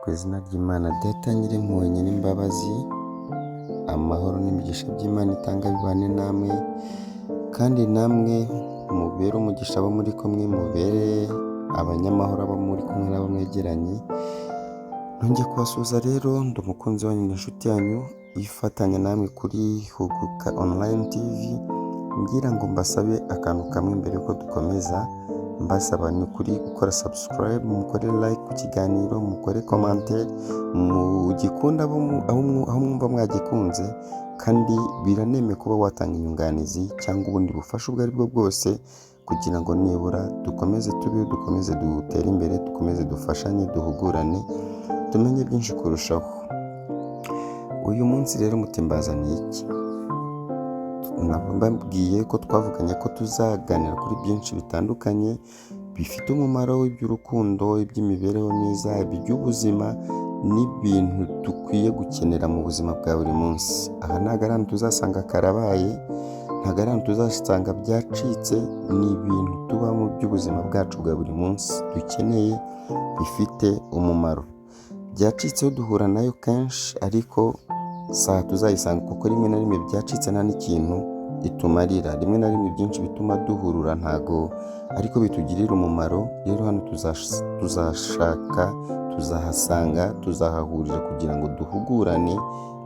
ku izina ry'Imana Data Nyirimpuhwe Nyirimbabazi, amahoro n'imigisha by'Imana itanga bibane namwe, kandi namwe mubere umugisha abo muri kumwe, mubere abanyamahoro abo muri kumwe n'abo mwegeranye. Nongeye kubasuhuza rero, ndi umukunzi wanyu n'inshuti yanyu ifatanya namwe kuri Huguka Online TV, ngira ngo mbasabe akantu kamwe mbere yuko dukomeza. Mbasaba ni kuri gukora subscribe, mukore like ku kiganiro, mukore commentaire, mugikunda aho mwumva mwagikunze, kandi biraneme kuba watanga inyunganizi cyangwa ubundi bufasha ubwo aribwo bwose, kugira ngo nibura dukomeze dutere imbere, dukomeze dufashanye, duhugurane, tumenye byinshi kurushaho. Uyu munsi rero mutimbazaniye iki? Mbabwiye ko twavuganye ko tuzaganira kuri byinshi bitandukanye bifite umumaro w'iby'urukundo, iby'imibereho myiza, iby'ubuzima n'ibintu dukwiye gukenera mu buzima bwa buri munsi. Aha ntabwo ari ahantu tuzasanga karabaye, ntabwo ari ahantu tuzasanga byacitse, ni ibintu tuba mu by'ubuzima bwacu bwa buri munsi dukeneye, bifite umumaro. Byacitseho duhura nayo kenshi, ariko saa tuzayisanga kuko rimwe na rimwe byacitse nta n'ikintu itumarira, rimwe na rimwe byinshi bituma duhurura ntago ariko bitugirira umumaro. Rero hano tuzashaka, tuzahasanga, tuzahahurira kugira ngo duhugurane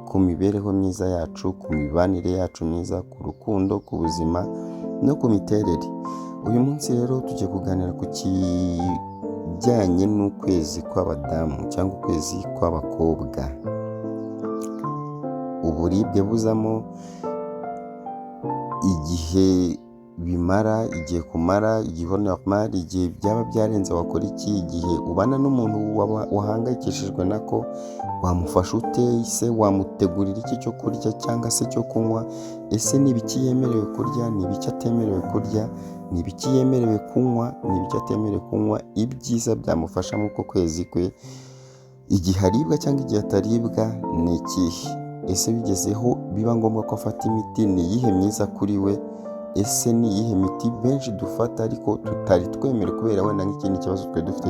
ku mibereho myiza yacu, ku mibanire yacu myiza, ku rukundo, ku buzima no ku miterere. Uyu munsi rero tugiye kuganira ku kijyanye n'ukwezi kw'abadamu cyangwa ukwezi kw'abakobwa. Uburibwe buzamo, igihe bimara, igihe kumara, igihe normal, igihe byaba byarenze wakora iki, igihe ubana n'umuntu wahangayikishijwe nako wamufasha ute, ese wamutegurira iki cyo kurya cyangwa se cyo kunywa, ese ni ibiki yemerewe kurya, ni ibiki atemerewe kurya, ni ibiki yemerewe kunywa, ni ibiki atemerewe kunywa, ibyiza byamufasha mu uko kwezi kwe, igihe aribwa cyangwa igihe ataribwa ni ikihe, ese bigezeho biba ngombwa ko afata imiti, ni iyihe myiza kuri we, ese ni iyihe miti benshi dufata ariko tutari twemere kubera wenda nk'ikindi kibazo twari dufite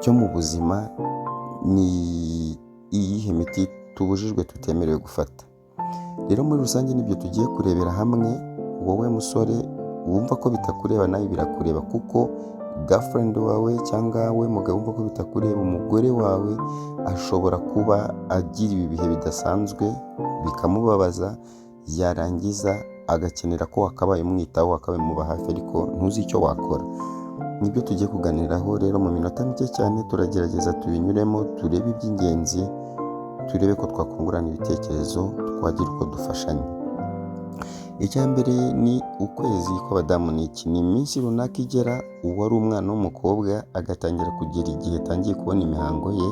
cyo mu buzima, ni iyihe miti tubujijwe tutemerewe gufata. Rero muri rusange nibyo tugiye kurebera hamwe. Wowe musore wumva ko bitakureba, nawe birakureba, kuko girlfriend wawe cyangwa we mugabo wumva ko bitakureba, umugore wawe ashobora kuba agira ibi bihe bidasanzwe bikamubabaza, yarangiza agakenera ko wakabaye umwitaho, wakabaye muba hafi, ariko ntuzi icyo wakora. Nibyo tugiye kuganiraho rero mu minota mike cyane. Turagerageza tubinyuremo, turebe iby'ingenzi, turebe ko twakungurana ibitekerezo, twagira uko dufashanya. Icya mbere ni ukwezi kw'abadamu. Ni iki? Ni iminsi runaka igera uwari umwana w'umukobwa agatangira kugera igihe atangiye kubona imihango ye,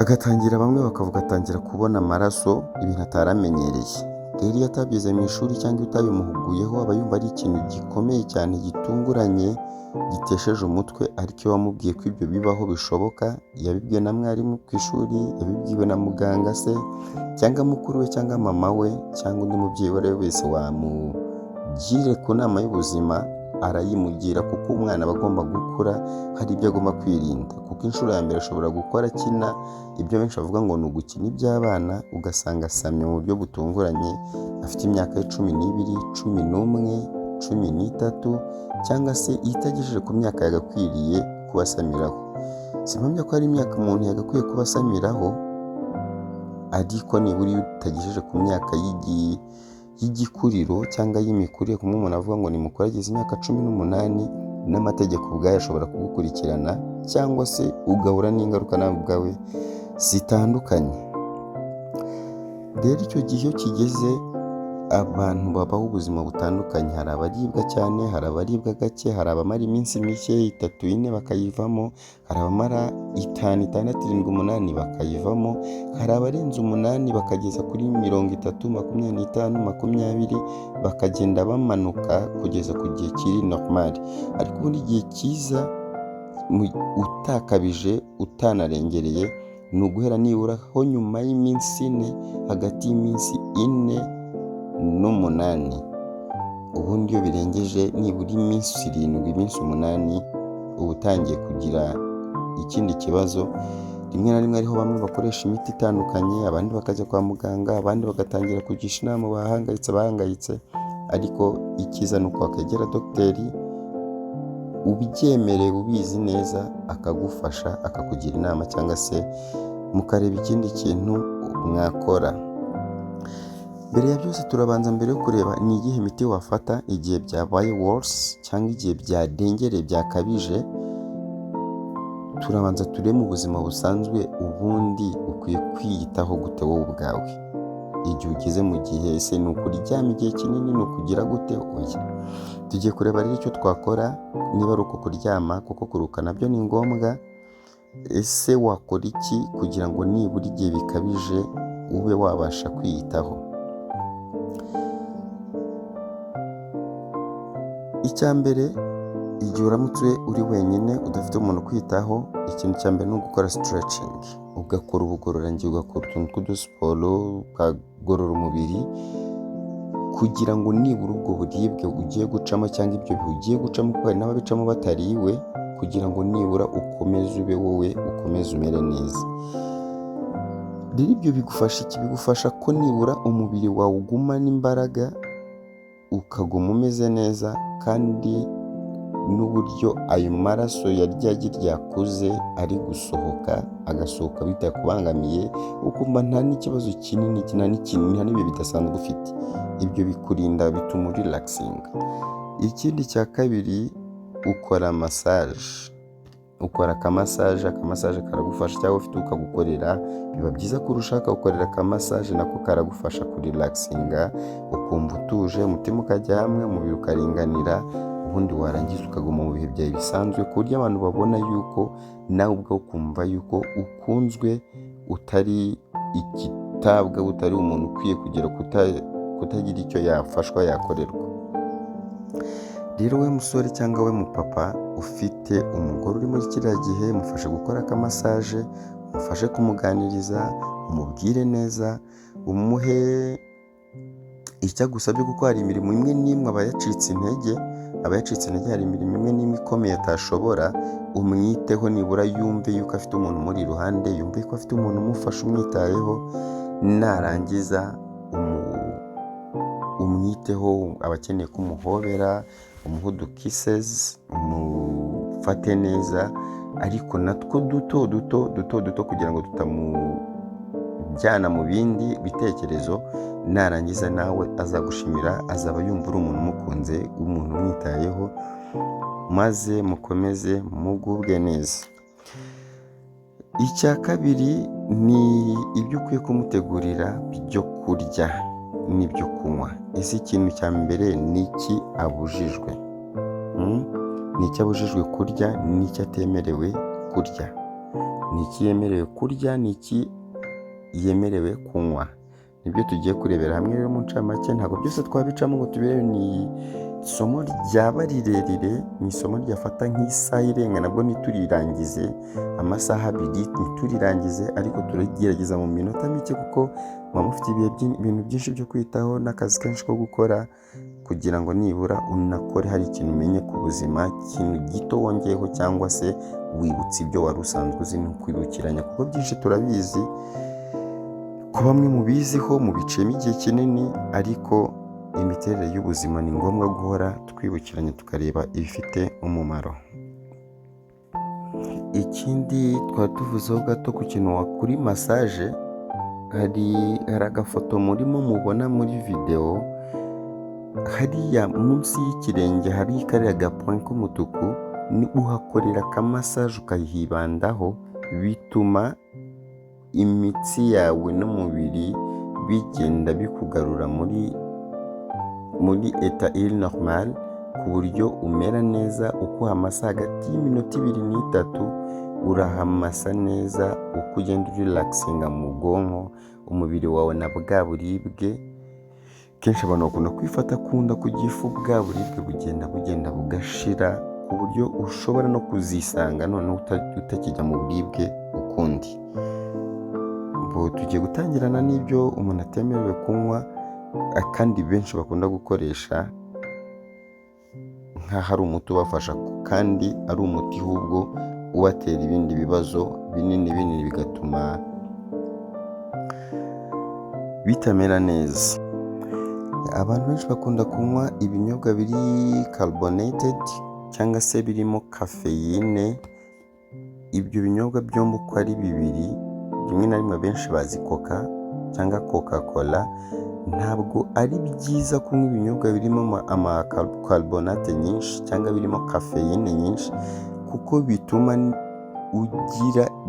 agatangira, bamwe bakavuga atangira kubona amaraso, ibintu ataramenyereye. Rero iyo atabyize mu ishuri cyangwa utabimuhuguyeho, aba yumva ari ikintu gikomeye cyane, gitunguranye, gitesheje umutwe. Ariko iyo wamubwiye ko ibyo bibaho, bishoboka, yabibwiwe na mwarimu ku ishuri, yabibwiwe na muganga se cyangwa mukuru we cyangwa mama we cyangwa undi mubyeyi uwo ari we wese wamugire ku nama y'ubuzima, arayimugira, kuko umwana aba agomba gukura hari ibyo agomba kwirinda. Kuko inshuro ya mbere ashobora gukora akina ibyo benshi bavuga ngo ni ugukina iby'abana, ugasanga asamye mu buryo butunguranye, afite imyaka 12, 11, 13, cyangwa se itagejeje ku myaka yagakwiriye kubasamiraho. Simpamya ko hari imyaka umuntu yagakwiye kubasamiraho, ariko nibura iyo utagejeje ku myaka y'igikuriro cyangwa y'imikurire, kumwe umuntu avuga ngo ni mukuru ageze imyaka 18, n'amategeko ubwayo ashobora kugukurikirana, cyangwa se ugahura n'ingaruka nawe ubwawe zitandukanye. Rero icyo gihe iyo kigeze, abantu babaho ubuzima butandukanye. Hari abaribwa cyane, hari abaribwa gake, hari abamara iminsi mike 3, 4 bakayivamo, hari abamara 5, 6, 7, 8 bakayivamo, hari abarenza 8 bakageza kuri 30, 25, 20, bakagenda bamanuka kugeza ku gihe kiri normal. Ariko ubundi igihe cyiza utakabije, utanarengereye, ni uguhera nibura ho nyuma y'iminsi 4, hagati y'iminsi 4 n'8. Ubundi iyo birengeje nibura iminsi 7, iminsi 8, uba utangiye kugira ikindi kibazo rimwe na rimwe ariho bamwe bakoresha imiti itandukanye, abandi bakajya kwa muganga, abandi bagatangira kugisha inama bahangayitse, ariko icyiza ni uko wakegera dogiteri ubyemerewe ubizi neza akagufasha akakugira inama cyangwa se mukareba ikindi kintu mwakora. Mbere ya byose turabanza mbere yo kureba ni igihe miti wafata igihe byabaye worse cyangwa igihe byadengereye byakabije. Turabanza turebe mu buzima busanzwe ubundi ukwiye kwiyitaho gute wowe ubwawe. Igihe ugeze mu gihe ese ni ukuryama igihe kinini, ni ukugira gute? Oya, tugiye kureba rero icyo twakora, niba ari uko kuryama kuko kuruka nabyo ni ngombwa. Ese wakora iki kugira ngo nibura igihe bikabije ube wabasha kwiyitaho? Icya mbere, igihe uramutse uri wenyine udafite umuntu kwitaho, ikintu cya mbere ni ugukora stretching, ugakora ubugororangingo, ugakora utuntu tw'udusiporo, ukagorora umubiri kugira ngo nibura ubwo buribwe ugiye gucamo cyangwa ibyo bihe ugiye gucamo, kuko hari n'ababicamo batariwe, kugira ngo nibura ukomeze ube wowe, ukomeze umere neza. Rero ibyo bigufasha iki? Bigufasha ko nibura umubiri wawe ugumana imbaraga, ukaguma umeze neza, kandi n'uburyo ayo maraso ya rya gi ryakuze ari gusohoka, agasohoka bitakubangamiye, ukumva nta n'ikibazo kinini, nta n'ibihe bidasanzwe ufite. Ibyo bikurinda, bituma relaxing. Ikindi cya kabiri, ukora massage. Ukora akamassage karagufasha, cyangwa ufite ukagukorera, biba byiza kurusha ukagukorera akamassage, nako karagufasha kurelaxinga, ukumva utuje, umutima ukajya hamwe, umubiri ukaringanira, ubundi warangiza ukaguma mu bihe byawe bisanzwe, ku buryo abantu babona yuko nawe ubwo ukumva yuko ukunzwe, utari ikitabwa, utari umuntu ukwiye kugera kutagira icyo yafashwa yakorerwa. Rero we musore cyangwa we mupapa ufite umugore uri muri kiriya gihe, mufashe gukora akamassage, mufashe kumuganiriza, umubwire neza, umuhe icyo agusabye, kuko hari imirimo imwe n'imwe aba yacitse intege, hari imirimo imwe n'imwe ikomeye atashobora. Umwiteho nibura yumve yuko afite umuntu umuri iruhande, yumve ko afite umuntu umufasha umwitayeho, narangiza umwiteho, abakeneye kumuhobera, umuhe udukisses, umufate neza, ariko natwo duto kugira ngo tutamujyana mu bindi bitekerezo. Narangiza nawe azagushimira, azaba yumva uri umuntu umukunze, umuntu umwitayeho, maze mukomeze mugubwe neza. Icya kabiri ni ibyo ukwiye kumutegurira byo kurya n'ibyo kunywa. Ese ikintu cya mbere ni iki abujijwe? Ni iki abujijwe kurya, ni iki atemerewe kurya? Ni iki yemerewe kurya, ni iki yemerewe kunywa? Nibyo tugiye kurebera hamwe rero mu ncamake. Ntabwo byose twabicamo ngo tubirebe, ni isomo ryaba rirerire, ni isomo ryafata nk'isaha irenga, nabwo ntiturirangize, amasaha 2 ntiturirangize, ariko turagerageza mu minota mike, kuko muba mufite ibintu byinshi byo kwitaho n'akazi kenshi ko gukora, kugira ngo nibura unakore hari ikintu umenye ku buzima, ikintu gito wongeyeho, cyangwa se wibutse ibyo wari usanzwe uzi, n'ukwibukiranya, kuko byinshi turabizi, ko bamwe mubiziho mubiciyemo igihe kinini, ariko imiterere y'ubuzima ni ngombwa guhora twibukiranya, tukareba ibifite umumaro. Ikindi twari tuvuzeho gato ku kintu wakuri massage, hari agafoto murimo mubona muri video, hariya munsi y'ikirenge hari kariya gapoint k'umutuku, ni uhakorera akamassage ukahibandaho, bituma imitsi yawe n'umubiri bigenda bikugarura muri eta iri normal, ku buryo umera neza. Uko uhamasa hagati y'iminota 2 n'3, urahamasa neza, uko ugenda relaxinga mu bwonko, umubiri wawe na bwa buribwe. Kenshi abantu bakunda kwifata kunda ku gifu, bwa buribwe bugenda bugashira, ku buryo ushobora no kuzisanga none utakijya mu buribwe ukundi. Tugiye gutangirana n'ibyo umuntu atemerewe kunywa, kandi benshi bakunda gukoresha nk'aho ari umuti ubafasha kandi ari umuti ahubwo ubatera ibindi bibazo binini bigatuma bitamera neza. Abantu benshi bakunda kunywa ibinyobwa biri carbonated cyangwa se birimo kafeyine. Ibyo binyobwa byombi uko ari bibiri, rimwe na rimwe benshi bazi coca cyangwa coca-cola. Ntabwo ari byiza kunywa ibinyobwa birimo carbonate nyinshi cyangwa birimo kafeyine nyinshi, kuko bituma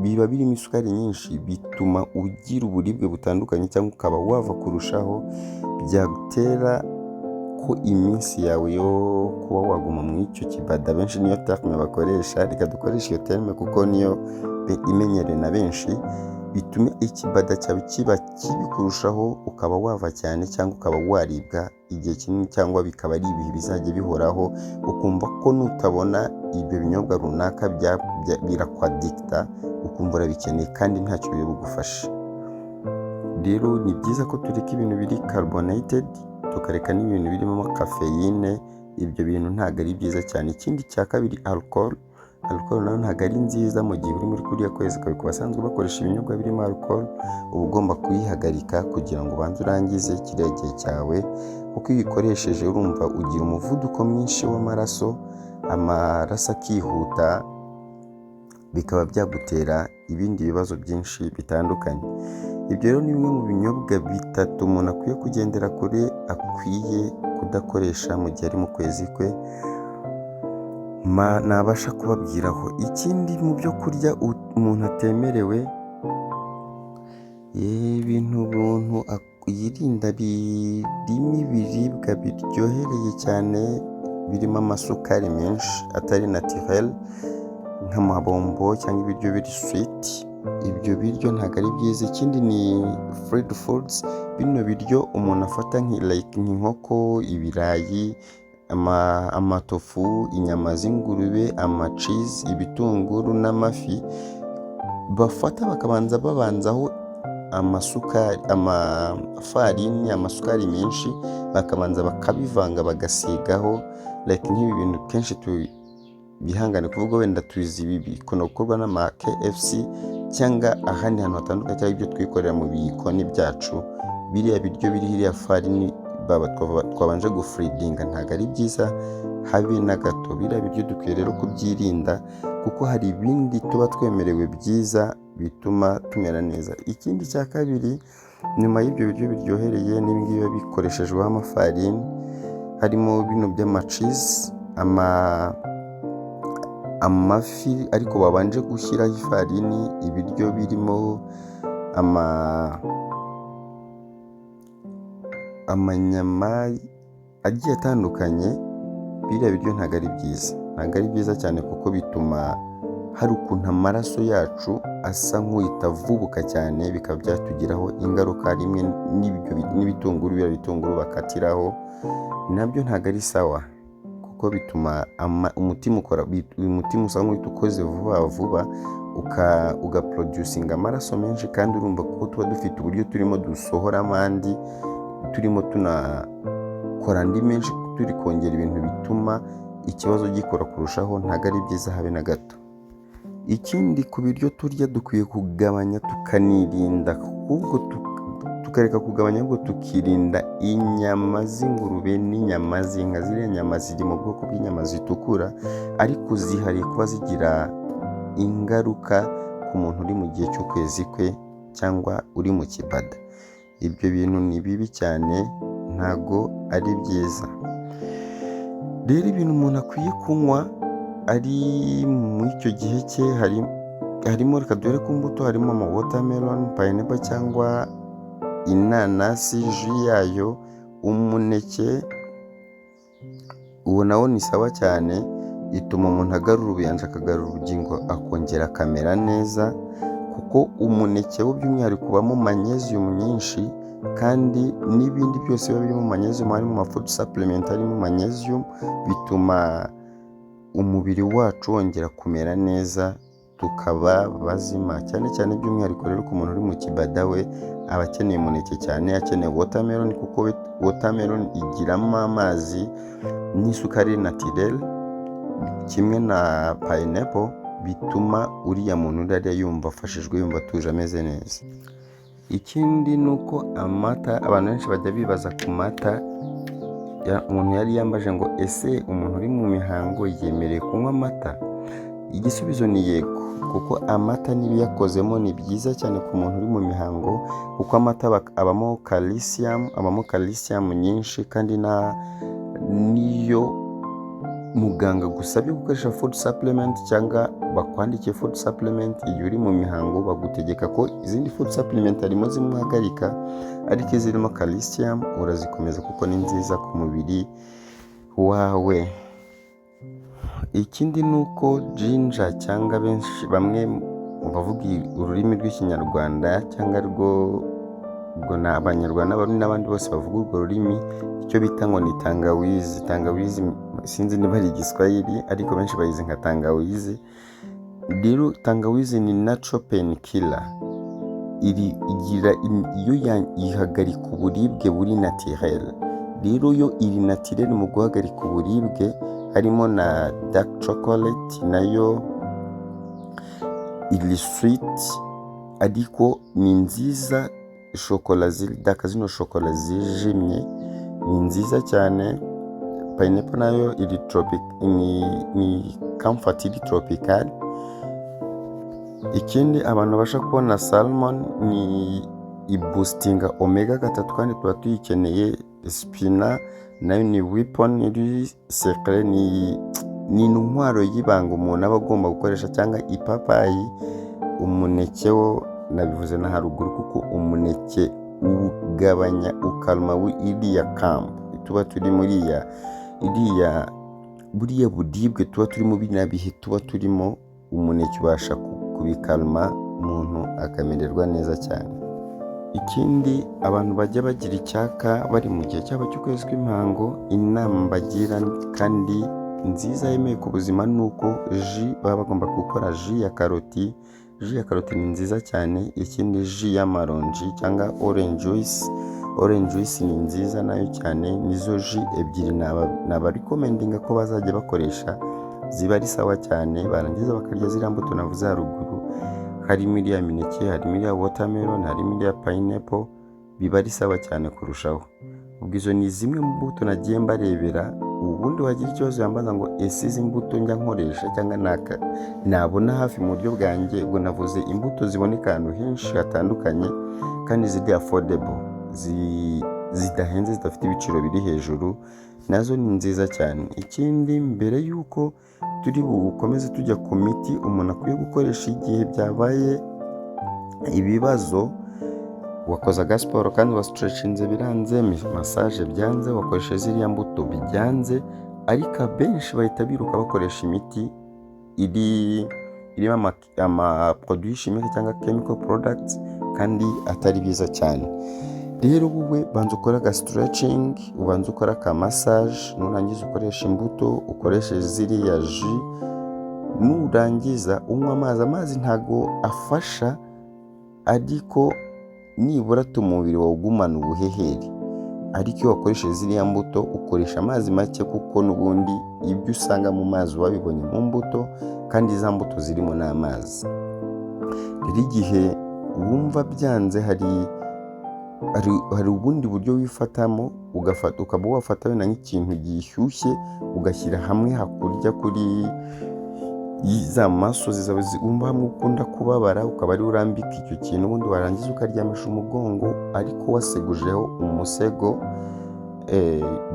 biba birimo isukari nyinshi, bituma ugira uburibwe butandukanye cyangwa ukaba wava kurushaho. Byagutera ko iminsi yawe yo kuba waguma mu icyo kibada, benshi niyo terme bakoresha, reka dukoresha iyo terme kuko niyo imenyerewe na benshi, bituma ikibada cyawe kiba kibi kurushaho, ukaba wava cyane cyangwa ukaba waribwa igihe kinini, cyangwa bikaba ari ibihe bizajya bihoraho, ukumva ko nutabona ibyo binyobwa runaka birakwadikta, ukumva urabikeneye kandi ntacyo biri bugufashe. Rero ni byiza ko tureka ibintu biri carbonated, tukareka n'ibintu birimo kafeyine. Ibyo bintu ntabwo ari byiza cyane. Ikindi cya kabiri, alcohol nayo ntabwo ari nziza mu gihe uri muri kuriya kwezi kwawe. Ku basanzwe bakoresha ibinyobwa birimo alcohol, uba ugomba kuyihagarika kugira ngo ubanze urangize kiriya gihe cyawe, kuko iyo uyikoresheje urumva ugira umuvuduko mwinshi w'amaraso, amaraso akihuta, bikaba byagutera ibindi bibazo byinshi bitandukanye. Ibyo rero ni bimwe mu binyobwa bitatu umuntu akwiye kugendera kure, akwiye kudakoresha mu gihe ari mu kwezi kwe, nabasha kubabwiraho. Ikindi mu byo kurya umuntu atemerewe, ibintu umuntu yirinda birimo ibiribwa biryohereye cyane, birimo amasukari menshi atari naturel, nk'amabombo cyangwa ibiryo biri sweet. Ibyo biryo ntabwo ari byiza. Ikindi ni fried foods, bino biryo umuntu afata nk'inkoko, ibirayi, amatofu, inyama z'ingurube, amacheese, ibitunguru n'amafi, bafata babanzaho amasukari menshi, bakabanza bakabivanga bagasigaho. Nk'ibi bintu kenshi bihangane kuvuga, wenda tuzi ibi bikunda gukorwa n'ama KFC cyangwa ahandi hantu hatandukanye, cyangwa ibyo twikorera mu bikoni byacu. Biriya biryo biri hiriya farini twabanje gufridinga, ntabwo ari byiza habe na gato. Biriya biryo dukwiye rero kubyirinda, kuko hari ibindi tuba twemerewe byiza bituma tumera neza. Ikindi cya kabiri, nyuma y'ibyo biryo biryohereye n'ibingibi biba bikoreshejweho amafarini, harimo bino by'amacheese, amafi ariko babanje gushyiraho ifarini, ibiryo birimo amanyama agiye atandukanye. Biriya biryo ntabwo ari byiza cyane, kuko bituma hari ukuntu amaraso yacu asa nk'uhita avubuka cyane, bikaba byatugiraho ingaruka. Rimwe n'ibitunguru, biriya bitunguru bakatiraho, nabyo ntabwo ari sawa, kuko bituma umutima usa nk'uhita ukoze vuba ugaproducinga amaraso menshi, kandi urumva ko tuba dufite uburyo turimo dusohoramo andi, turimo tunakora andi menshi, turi kongera ibintu bituma ikibazo gikora kurushaho. Ntabwo ari byiza habe na gato. Ikindi, ku biryo turya dukwiye kugabanya tukanirinda, ahubwo tukareka kugabanya, ahubwo tukirinda inyama z'ingurube n'inyama z'inka. Ziriya nyama ziri mu bwoko bw'inyama zitukura, ariko zihariye kuba zigira ingaruka ku muntu uri mu gihe cy'ukwezi kwe cyangwa uri mu kibada. Ibyo bintu ni bibi cyane, ntago ari byiza. Rero ibintu umuntu akwiye kunywa ari mu icyo gihe cye, harimo, reka dore ku mbuto, harimo watermelon, pineapple cyangwa inanasi, jus yayo, umuneke. Uwo nawo ni sawa cyane, ituma umuntu agarura ubuyanja, akagarura ubugingo, akongera akamera neza, kuko umuneke wo by'umwihariko ubamo magnesium nyinshi, kandi n'ibindi byose biba birimo magnesium, harimo ama food supplement harimo magnesium, bituma umubiri wacu wongera kumera neza, tukaba bazima cyane cyane by'umwihariko rero ku muntu uri mu kibada we aba akeneye umuneke cyane, akeneye watermelon kuko watermelon igiramo amazi n'isukari naturelle kimwe na pineapple, bituma uriya muntu urariya yumva afashijwe, yumva atuje ameze neza. Ikindi nuko amata, abantu benshi bajya bibaza ku mata, umuntu yari yambaje ngo ese umuntu uri mu mihango yemerewe kunywa amata? Igisubizo ni yego, kuko amata n'ibiyakozemo ni byiza cyane ku muntu uri mu mihango, kuko amata abamo calcium nyinshi, kandi niyo muganga gusabye gukoresha food supplement cyangwa bakwandikiye food supplement iyo uri mu mihango, bagutegeka ko izindi food supplement harimo zimuhagarika, ariko izirimo calcium urazikomeza kuko ni nziza ku mubiri wawe. Ikindi nuko ginger, cyangwa benshi bamwe bavuga ururimi rw'ikinyarwanda cyangwa ubwo ni abanyarwanda n'abandi bose bavuga urwo rurimi, icyo bita ngo ni tangawizi. Tangawizi sinzi niba ari igiswahili, ariko benshi bayizi nka tangawizi. Rero tangawizi ni natural pain killer, ihagarika uburibwe buri naturel. Rero yo iri naturel mu guhagarika uburibwe, harimo na dark chocolate, nayo iri sweet ariko ni nziza. Zino shokola zijimye ni nziza cyane. Pineapple nayo iri ni comfort, iri tropical. Ikindi abantu basha kubona salmon ni boostinga omega 3, kandi tuba tuyikeneye. Spina nayo ni weapon iri secret, ni intwaro y'ibanga umuntu aba agomba gukoresha, cyangwa ipapayi. Umuneke wo nabivuze na haruguru, kuko umuneke ugabanya ukalma iriya kamp tuba turi muri buriya budibwe tuba turimo, biriya bihe tuba turimo, umuneke ubasha kubikalma, umuntu akamererwa neza cyane. Ikindi abantu bajya bagira icyaka bari mu gihe cyabo cy'ukwezi kw'imihango, inama bagira kandi nziza yemewe ku buzima nuko baba bagomba gukora ji ya karoti. Ji ya karoti ni nziza cyane. Ikindi ji y'amaronji cyangwa orange juice ni nziza nayo cyane. Nizo ji ebyiri nabarekomendinga ko bazajya bakoresha, ziba ari sawa cyane. Barangiza bakarya ziriya mbuto navuze haruguru, harimo iriya mineke, harimo iriya watermelon, harimo iriya pineapple, biba ari sawa cyane kurushaho. Ubwo izo ni zimwe mu mbuto nagiye mbarebera. Ubundi wagira ikibazo yambaza ngo ese izi mbuto njya nkoresha cyangwa nabona hafi mu buryo bwanjye, ubwo navuze imbuto ziboneka ahantu henshi hatandukanye, kandi ziri affordable, zidahenze, zidafite ibiciro biri hejuru, nazo ni nziza cyane. Ikindi, mbere y'uko turi bukomeze tujya ku miti umuntu akwiye gukoresha igihe byabaye ibibazo, wakozaga siporo kandi wastretchinze biranze, massage byanze, wakoresha ziriya mbuto byanze, ariko benshi bahita biruka bakoresha imiti irimo ama produits chimiques cyangwa chemical products, kandi atari biza cyane. Rero wowe banza ukora ga stretching, ubanza ukora ka massage, nurangiza ukoresha imbuto, ukoreshe ziriya ji, nurangiza unywa amazi. Amazi ntago afasha, ariko nibura umubiri wawe ugumana ubuheheri. Ariko iyo wakoresheje ziriya mbuto ukoresha amazi make, kuko n'ubundi ibyo usanga mu mazi wabibonye mu mbuto, kandi za mbuto zirimo n'amazi. Rero igihe wumva byanze, hari ubundi buryo wifatamo, ukaba wafata wenda nk'ikintu gishyushye ugashyira hamwe hakurya kuri za masozi zawe wumva hamwe ukunda kubabara, ukaba ari urambika icyo kintu, ubundi warangiza ukaryamisha umugongo, ariko wasegujeho umusego.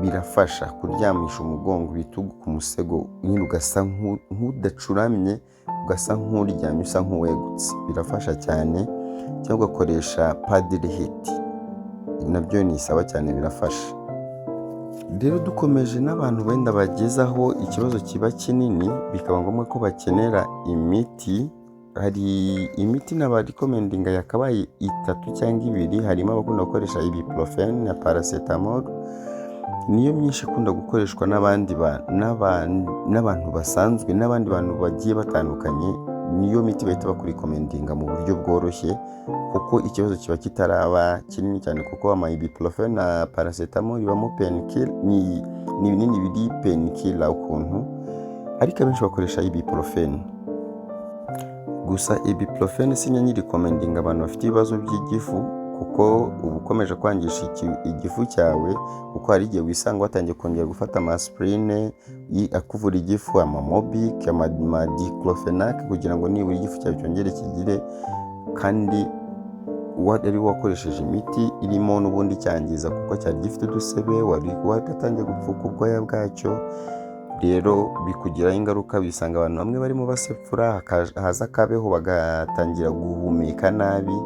Birafasha kuryamisha umugongo, ibitugu ku musego, nyine ugasa nk'udacuramye, ugasa nk'uryamye, usa nk'uwegutse. Birafasha cyane. Cyangwa ugakoresha paddle hit, nabyo ni sawa cyane, birafasha. Rero dukomeje n'abantu wenda bagezaho ikibazo kiba kinini, bikaba ngombwa ko bakenera imiti. Hari imiti n'abarekomendinga yakabaye 3 cyangwa 2. Harimo abakunda gukoresha ibuprofen na paracetamol, niyo myinshi ikunda gukoreshwa n'abantu basanzwe, n'abandi bantu bagiye batandukanye niyo miti bahita bakurikomendinga mu buryo bworoshye, kuko ikibazo kiba kitaraba kinini cyane, kuko ibuprofen na paracetamol ibamo painkiller, ni ibinini biri painkiller ukuntu, ariko abenshi bakoresha ibuprofen. Gusa ibuprofen sinya nyirikomendinga abantu bafite ibibazo by'igifu, kuko uba ukomeje kwangisha igifu cyawe, kuko hari igihe wisanga watangiye kongera gufata aspirine akuvura igifu, amamobic, amadiclofenac, kugira ngo nibura igifu cyawe cyongere kigire, kandi wari wakoresheje imiti irimo n'ubundi cyangiza, kuko cyari gifite udusebe, wari wagatangiye gupfuka ubwoya bwacyo. Rero bikugiraho ingaruka, bisanga abantu bamwe barimo basepfura, haza akabeho bagatangira guhumeka nabi.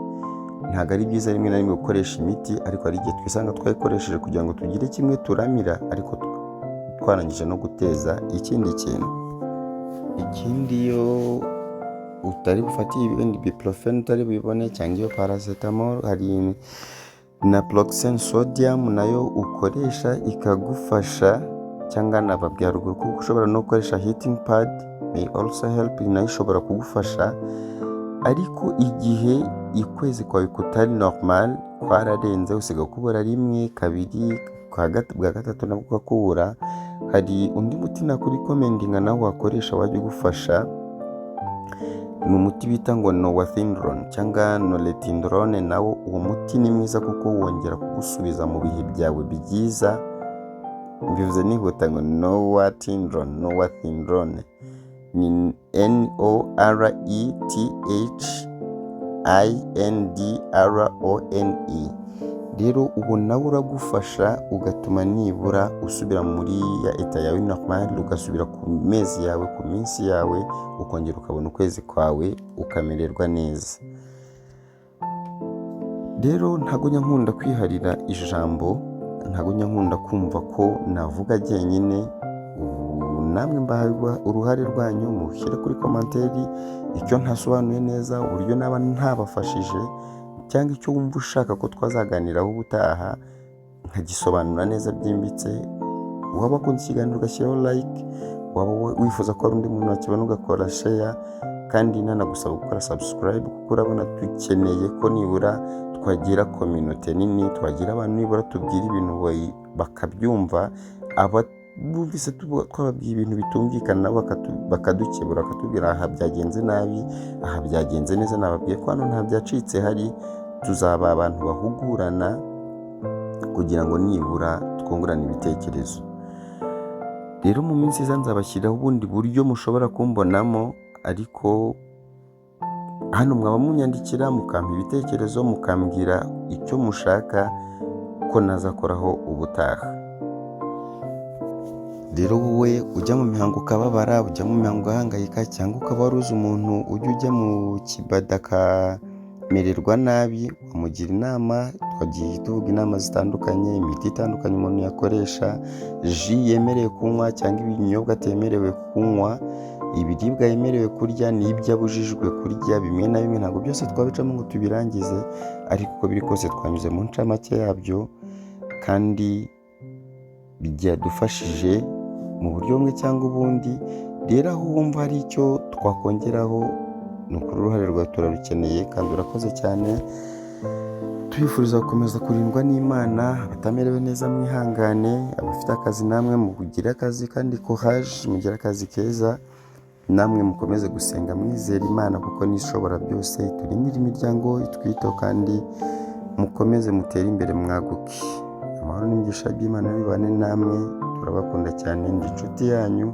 Ntabwo ari byiza rimwe na rimwe gukoresha imiti, ariko hari igihe twisanga twayikoresheje kugira ngo tugire kimwe turamira, ariko twarangije no guteza ikindi kintu. Ikindi, iyo utari bufatiye ibindi ibuprofen utari bibone, cyangwa iyo paracetamol, hari na proxen sodium nayo ukoresha ikagufasha, cyangwa nababwira ruguru ko ushobora no gukoresha heating pad, may also help, nayo ishobora kugufasha. Ariko igihe ukwezi kwawe kutari normal, kwararenze, usiga kubura rimwe, kabiri, bwa gatatu nabwo ukakubura, hari undi muti nakurikomendinga nawe wakoresha wajya ugufasha. Ni umuti bita ngo norethindrone cyangwa norethindrone. Nawo uwo muti ni mwiza kuko wongera kugusubiza mu bihe byawe byiza. Mbivuze nihuta ngo norethindrone ni NORETHINDRONE. Rero ubu nawe uragufasha, ugatuma nibura usubira muri ya eta yawe normal, ugasubira ku mezi yawe, ku minsi yawe, ukongera ukabona ukwezi kwawe ukamererwa neza. Rero ntago nkunda kwiharira ijambo, ntago nkunda kumva ko navuga jyenyine. Namwe mbahaye uruhare rwanyu, mushyire kuri komanteri icyo ntasobanuye neza, uburyo naba ntabafashije, cyangwa icyo wumva ushaka ko twazaganiraho ubutaha nkagisobanura neza byimbitse. Waba ukunda ikiganiro ugashyiraho like, waba wifuza ko hari undi muntu wakibona ugakora share, kandi nanagusaba gukora subscribe, kuko urabona dukeneye ko nibura twagira community nini, twagira abantu nibura tubwira ibintu bakabyumva, bumvise twababwiye ibintu bitumvikana nabo bakadukebura, bakatubwira aha byagenze nabi, aha byagenze neza. Nababwiye ko hano nta byacitse hari, tuzaba abantu bahugurana kugira ngo nibura twungurane ibitekerezo. Rero mu minsi iza nzabashyiraho ubundi buryo mushobora kumbonamo, ariko hano mwaba munyandikira, mukampa ibitekerezo, mukambwira icyo mushaka ko nazakoraho ubutaha. Rero wowe ujya mu mihango ukababara, ujya mu mihango ugahangayika, cyangwa ukaba waruzi umuntu ujya mu kibada akamererwa nabi, wamugira inama. Twagiye tuvuga inama zitandukanye, imiti itandukanye umuntu yakoresha, ji yemerewe kunywa cyangwa ibinyobwa atemerewe kunywa, ibiribwa yemerewe kurya n'ibyo abujijwe kurya. Bimwe na bimwe ntabwo byose twabicamo ngo tubirangize, ariko uko biri kose twanyuze mu ncamake yabyo, kandi byadufashije mu buryo bumwe cyangwa ubundi. Rero aho wumva hari icyo twakongeraho, ni ukuri uruhare rwawe turarukeneye, kandi urakoze cyane. Tubifuriza gukomeza kurindwa n'Imana. Abatamerewe neza mwihangane, abafite akazi namwe mugire akazi kandi courage, mugire akazi keza. Namwe mukomeze gusenga mwizera Imana, kuko nishobora byose, turindire imiryango itwitaho, kandi mukomeze mutere imbere mwaguke. Amahoro n'imigisha by'Imana bibane namwe. Turabakunda cyane, ndi inshuti yanyu,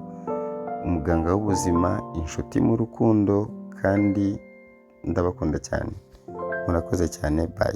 umuganga w'ubuzima, inshuti mu rukundo, kandi ndabakunda cyane. Murakoze cyane, bye.